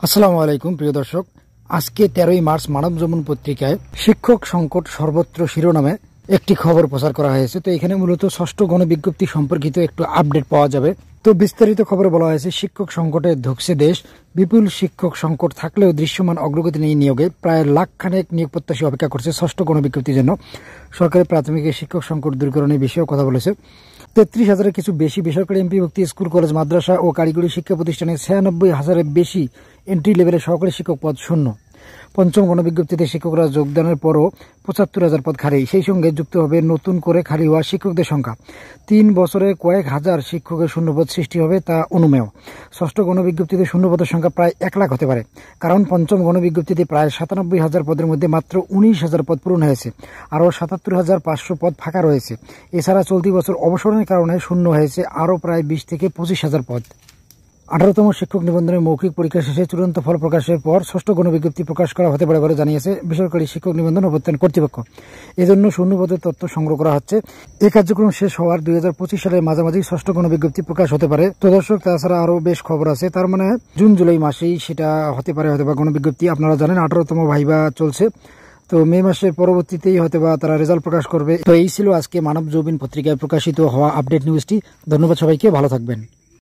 আসসালামু আলাইকুম প্রিয় দর্শক, আজকে 13ই মার্চ মানব যমুন পত্রিকায় শিক্ষক সংকট সর্বত্র শিরোনামে একটি খবর প্রচার করা হয়েছে। তো এখানে মূলত ষষ্ঠ গণবিজ্ঞপ্তি সম্পর্কিত একটু আপডেট পাওয়া যাবে। তো বিস্তারিত খবরে বলা হয়েছে, শিক্ষক সংকটে ধুঁকছে দেশ, বিপুল শিক্ষক সংকট থাকলেও দৃশ্যমান অগ্রগতি নেই নিয়োগে, প্রায় লাখ খানেক নিয়োগ প্রত্যাশী অপেক্ষা করছে ষষ্ঠ গণবিজ্ঞপ্তির জন্য। সরকারি প্রাথমিক শিক্ষক সংকট দূরীকরণের বিষয়েও কথা বলেছে। 33,000-এর কিছু বেশি বেসরকারি এমপিভুক্ত স্কুল, কলেজ, মাদ্রাসা ও কারিগরি শিক্ষা প্রতিষ্ঠানে 96,000-এর বেশি এন্ট্রি লেভেলের সহকারী শিক্ষক পদ শূন্য। পঞ্চম গণবিজ্ঞপ্তিতে শিক্ষকরা যোগদানের পরও 75,000 পদ খালি। সেই সঙ্গে যুক্ত হবে নতুন করে খালি হওয়া শিক্ষকদের সংখ্যা। 3 বছরে কয়েক হাজার শিক্ষকের শূন্যপদ সৃষ্টি হবে, তা অনুমেয়। ষষ্ঠ গণবিজ্ঞপ্তিতে শূন্যপদের সংখ্যা প্রায় 1 লাখ হতে পারে, কারণ পঞ্চম গণবিজ্ঞপ্তিতে প্রায় 97,000 পদের মধ্যে মাত্র 19,000 পদ পূরণ হয়েছে, আরও 77,500 পদ ফাঁকা রয়েছে। এছাড়া চলতি বছর অবসরের কারণে শূন্য হয়েছে আরও প্রায় 20 থেকে 25,000 পদ। 18তম শিক্ষক নিবন্ধনের মৌখিক পরীক্ষা শেষে চূড়ান্ত ফল প্রকাশের পর ষষ্ঠ গণবিজ্ঞপ্তি প্রকাশ করা হতে পারে বলে জানিয়েছে বেসরকারি শিক্ষক নিবন্ধন অভ্যর্থন কর্তৃপক্ষ। এজন্য শূন্যপদের তথ্য সংগ্রহ করা হচ্ছে। এই কার্যক্রম শেষ হওয়ার 2025 সালের মাঝামাঝি ষষ্ঠ গণবিজ্ঞপ্তি প্রকাশ হতে পারে। তো দর্শক, তাছাড়া আরও বেশ খবর আছে, তার মানে জুন জুলাই মাসেই সেটা হতে পারে হয়তোবা গণবিজ্ঞপ্তি। আপনারা জানেন 18তম ভাইবা চলছে, তো মে মাসের পরবর্তীতেই হয়তোবা তারা রেজাল্ট প্রকাশ করবে। তো এই ছিল আজকে মানব যৌবন পত্রিকায় প্রকাশিত হওয়া আপডেট নিউজটি। ধন্যবাদ সবাইকে, ভালো থাকবেন।